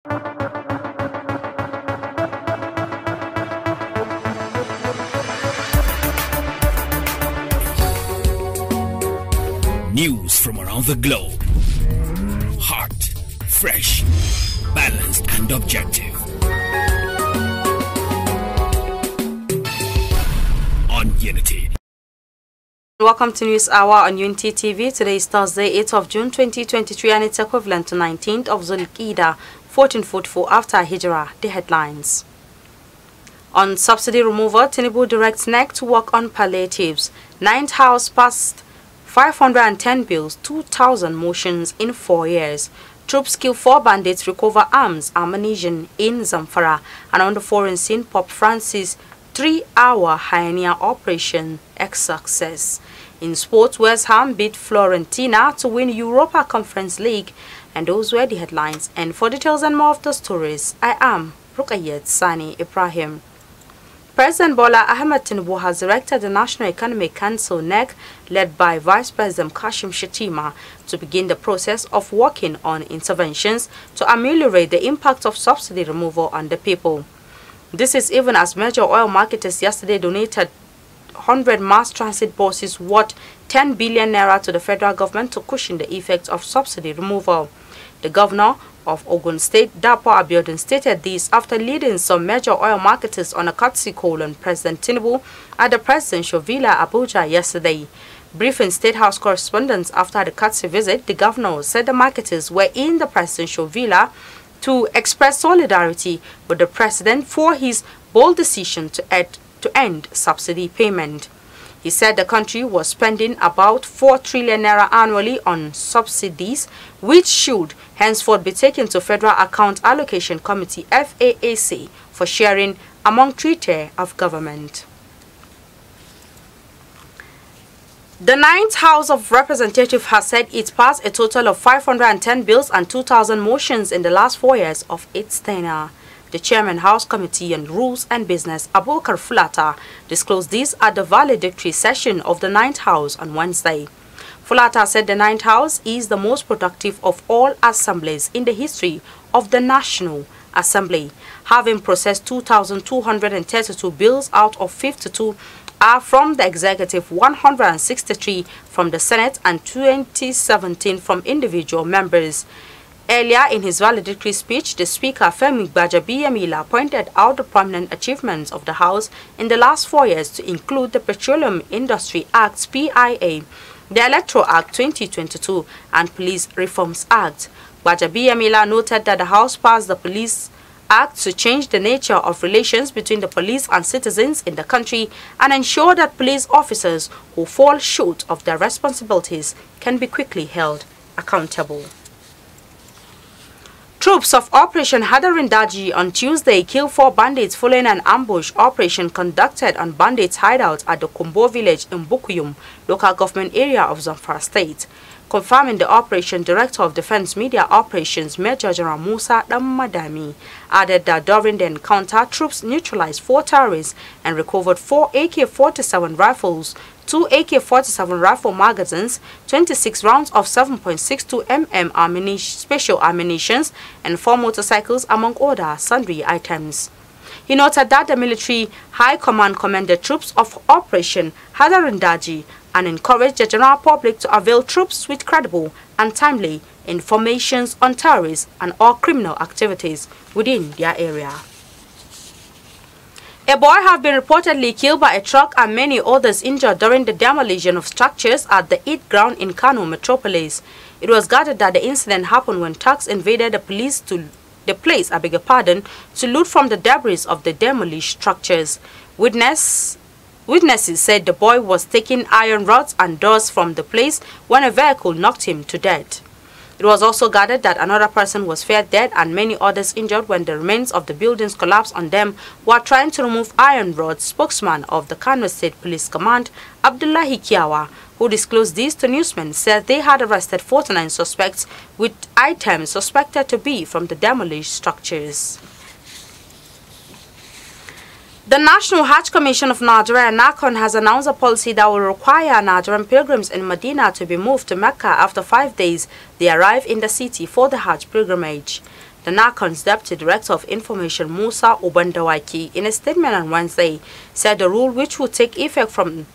News from around the globe. Hot, fresh, balanced and objective. On Unity. Welcome to News Hour on Unity TV. Today is Thursday, 8th of June 2023 and it's equivalent to 19th of Zulqa'dah 1444 after Hijrah. The headlines. On subsidy removal, Tinubu directs NEC to work on palliatives. 9th House passed 510 bills, 2,000 motions in 4 years. Troops kill 4 bandits, recover arms, ammunition in Zamfara. And on the foreign scene, Pope Francis' 3-hour Hainia operation ex success. In sports, West Ham beat Fiorentina to win Europa Conference League. And those were the headlines. And for details and more of the stories, I am Rukayat Sani Ibrahim. President Bola Ahmed Tinubu has directed the National Economic Council (NEC), led by Vice President Kashim Shettima, to begin the process of working on interventions to ameliorate the impact of subsidy removal on the people. This is even as major oil marketers yesterday donated 100 mass transit buses worth 10 billion naira to the federal government to cushion the effects of subsidy removal. The governor of Ogun State, Dapo Abiodun, stated this after leading some major oil marketers on a courtesy call on President Tinubu at the presidential villa Abuja yesterday. Briefing State House correspondents after the courtesy visit, the governor said the marketers were in the presidential villa to express solidarity with the president for his bold decision to end subsidy payment. He said the country was spending about 4 trillion naira annually on subsidies, which should henceforth be taken to Federal Account Allocation Committee (FAAC) for sharing among 3 tiers of government. The 9th House of Representatives has said it passed a total of 510 bills and 2,000 motions in the last 4 years of its tenure. The Chairman House Committee on Rules and Business, Abubakar Fulata, disclosed this at the valedictory session of the 9th House on Wednesday. Fulata said the 9th House is the most productive of all assemblies in the history of the National Assembly, having processed 2,232 bills out of 52 are from the executive, 163 from the Senate and 2017 from individual members. Earlier in his valedictory speech, the Speaker Femi Gbajabiamila pointed out the prominent achievements of the House in the last 4 years to include the Petroleum Industry Act (PIA), the Electoral Act 2022 and Police Reforms Act. Gbajabiamila noted that the House passed the Police Act to change the nature of relations between the police and citizens in the country and ensure that police officers who fall short of their responsibilities can be quickly held accountable. Troops of Operation Hadarindaji on Tuesday killed 4 bandits following an ambush operation conducted on bandits' hideouts at the Kumbo village in Bukuyum, local government area of Zamfara State. Confirming the operation, Director of Defense Media Operations, Major General Musa Damadami, added that during the encounter, troops neutralized 4 terrorists and recovered 4 AK-47 rifles, 2 AK-47 rifle magazines, 26 rounds of 7.62 mm special ammunitions, and 4 motorcycles, among other sundry items. He noted that the military high command commended troops of Operation Hadarindaji and encouraged the general public to avail troops with credible and timely informations on terrorists and all criminal activities within their area. A boy has been reportedly killed by a truck and many others injured during the demolition of structures at the Eid ground in Kano metropolis. It was gathered that the incident happened when thugs invaded the place to loot from the debris of the demolished structures. Witnesses said the boy was taking iron rods and doors from the place when a vehicle knocked him to death. It was also gathered that another person was found dead and many others injured when the remains of the buildings collapsed on them while trying to remove iron rods. Spokesman of the Kano State Police Command, Abdullahi Kiawa, who disclosed this to newsmen, said they had arrested 49 suspects with items suspected to be from the demolished structures. The National Hajj Commission of Nigeria, NACON, has announced a policy that will require Nigerian pilgrims in Medina to be moved to Mecca after 5 days they arrive in the city for the Hajj pilgrimage. The NACON's Deputy Director of Information, Musa Obandawaki, in a statement on Wednesday, said the rule, which will take effect from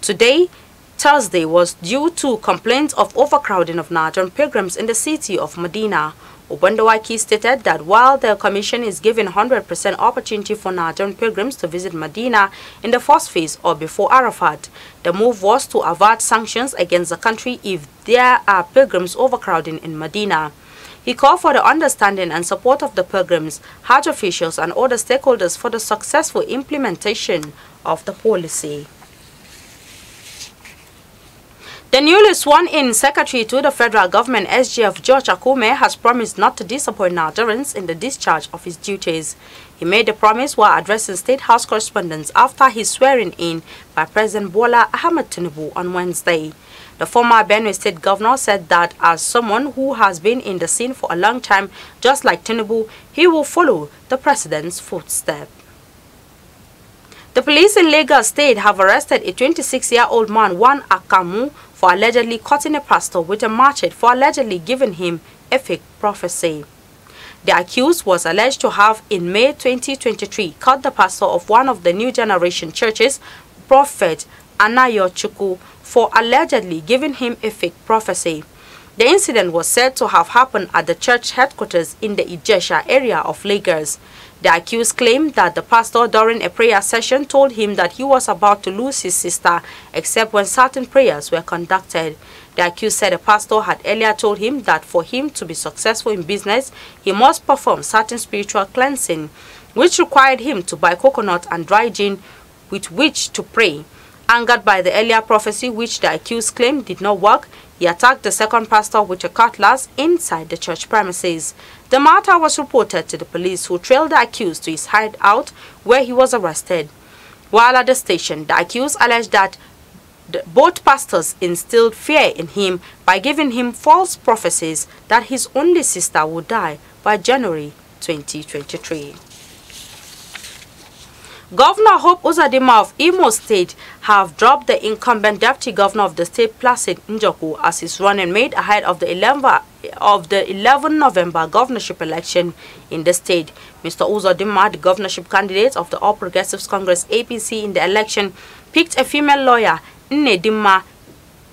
today, Thursday, was due to complaints of overcrowding of Nigerian pilgrims in the city of Medina. Obandawaki stated that while the Commission is giving 100% opportunity for Nigerian pilgrims to visit Medina in the first phase or before Arafat, the move was to avert sanctions against the country if there are pilgrims overcrowding in Medina. He called for the understanding and support of the pilgrims, Hajj officials and other stakeholders for the successful implementation of the policy. The newly sworn-in Secretary to the Federal Government, SGF George Akume, has promised not to disappoint Nigerians in the discharge of his duties. He made the promise while addressing State House correspondents after his swearing-in by President Bola Ahmed Tinubu on Wednesday. The former Benue State Governor said that as someone who has been in the scene for a long time, just like Tinubu, he will follow the President's footsteps. The police in Lagos State have arrested a 26-year-old man, Wan Akamu, for allegedly cutting a pastor with a machete for allegedly giving him a fake prophecy. The accused was alleged to have, in May 2023, cut the pastor of one of the New Generation churches, Prophet Anayochukwu, for allegedly giving him a fake prophecy. The incident was said to have happened at the church headquarters in the Ijesha area of Lagos. The accused claimed that the pastor during a prayer session told him that he was about to lose his sister except when certain prayers were conducted. The accused said the pastor had earlier told him that for him to be successful in business, he must perform certain spiritual cleansing, which required him to buy coconut and dry gin with which to pray. Angered by the earlier prophecy, which the accused claimed did not work, he attacked the second pastor with a cutlass inside the church premises. The matter was reported to the police, who trailed the accused to his hideout where he was arrested. While at the station, the accused alleged that both pastors instilled fear in him by giving him false prophecies that his only sister would die by January 2023. Governor Hope Uzodinma of Imo State have dropped the incumbent deputy governor of the state, Placid Njoku, as his running mate ahead of the 11 November governorship election in the state. Mr. Uzodinma, the governorship candidate of the All Progressives Congress APC in the election, picked a female lawyer, Nnedimma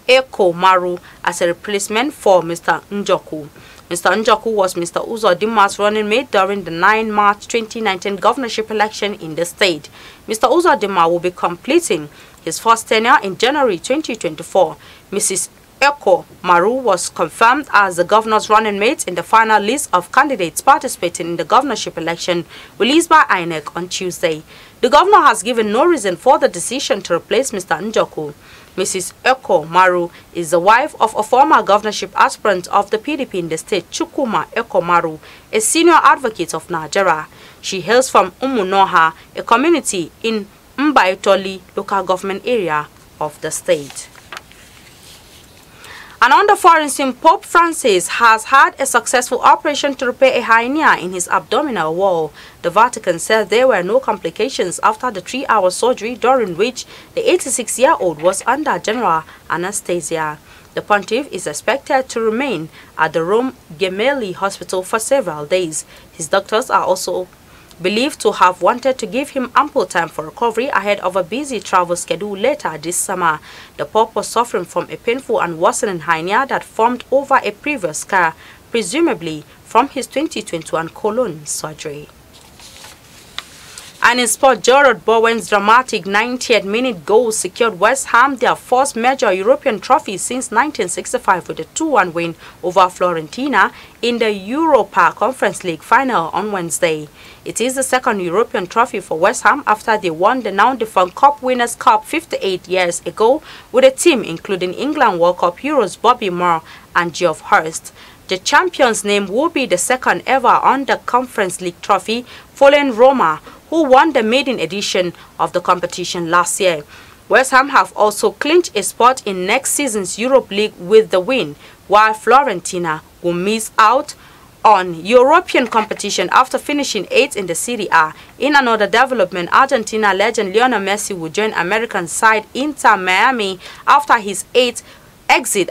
Ekomaru, as a replacement for Mr. Njoku. Mr. Njoku was Mr. Uzodinma's running mate during the 9 March 2019 governorship election in the state. Mr. Uzodinma will be completing his first tenure in January 2024. Mrs. Ekomaru was confirmed as the governor's running mate in the final list of candidates participating in the governorship election released by INEC on Tuesday. The governor has given no reason for the decision to replace Mr. Njoku. Mrs. Ekomaru is the wife of a former governorship aspirant of the PDP in the state, Chukwuma Ekomaru, a senior advocate of Nigeria. She hails from Umunoha, a community in Mbaitoli local government area of the state. And on the foreign scene, Pope Francis has had a successful operation to repair a hernia in his abdominal wall. The Vatican said there were no complications after the 3-hour surgery, during which the 86-year-old was under general anesthesia. The pontiff is expected to remain at the Rome Gemelli Hospital for several days. His doctors are also believed to have wanted to give him ample time for recovery ahead of a busy travel schedule later this summer. The Pope was suffering from a painful and worsening hernia that formed over a previous scar, presumably from his 2021 colon surgery. And in sport, Jarrod Bowen's dramatic 90th minute goal secured West Ham their first major European trophy since 1965 with a 2-1 win over Fiorentina in the Europa Conference League final on Wednesday. It is the second European trophy for West Ham after they won the now-defunct Cup Winners' Cup 58 years ago with a team including England World Cup heroes Bobby Moore and Geoff Hurst. The champions' name will be the second ever on the Conference League trophy, following Roma, who won the maiden edition of the competition last year. West Ham have also clinched a spot in next season's Europe League with the win, while Fiorentina will miss out on European competition after finishing 8th in the Serie A. In another development, Argentina legend Lionel Messi will join American side Inter Miami after his 8th exit,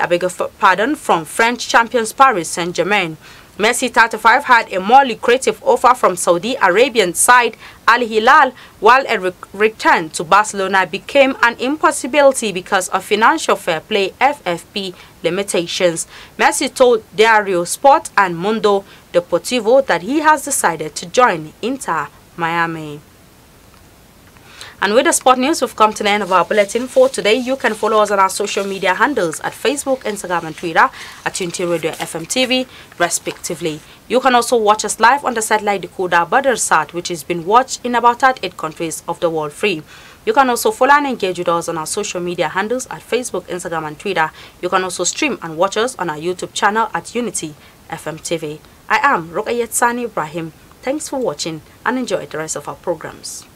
from French champions Paris Saint-Germain. Messi, 35, had a more lucrative offer from Saudi Arabian side Al Hilal, while a return to Barcelona became an impossibility because of financial fair play (FFP) limitations. Messi told Diario Sport and Mundo Deportivo that he has decided to join Inter Miami. And with the sport news, we've come to the end of our bulletin for today. You can follow us on our social media handles at Facebook, Instagram and Twitter at TUNTBE Radio FM TV, respectively. You can also watch us live on the satellite decoder Badarsat, which has been watched in about 38 countries of the world free. You can also follow and engage with us on our social media handles at Facebook, Instagram and Twitter. You can also stream and watch us on our YouTube channel at Unity FM TV. I am Rukayat Sani Ibrahim. Thanks for watching and enjoy the rest of our programs.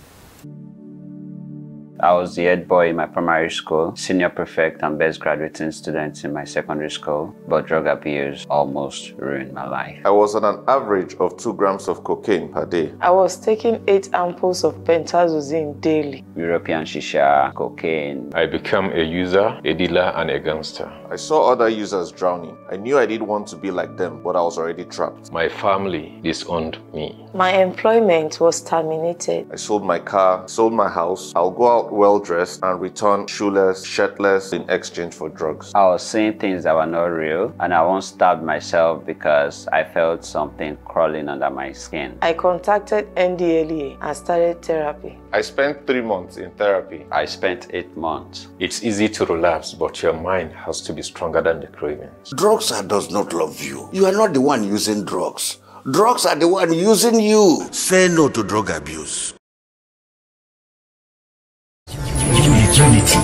I was the head boy in my primary school, senior prefect and best graduating student in my secondary school, but drug abuse almost ruined my life. I was on an average of 2 grams of cocaine per day. I was taking 8 ampoules of pentazosine daily. European shisha, cocaine. I became a user, a dealer and a gangster. I saw other users drowning. I knew I didn't want to be like them, but I was already trapped. My family disowned me. My employment was terminated. I sold my car, sold my house. I'll go out well-dressed and return shoeless, shirtless in exchange for drugs. I was seeing things that were not real, and I once stabbed myself because I felt something crawling under my skin. I contacted NDLEA and started therapy. I spent 3 months in therapy. I spent 8 months. It's easy to relapse, but your mind has to be stronger than the cravings. Drugs does not love you. You are not the one using drugs. Drugs are the one using you. Say no to drug abuse. Unity.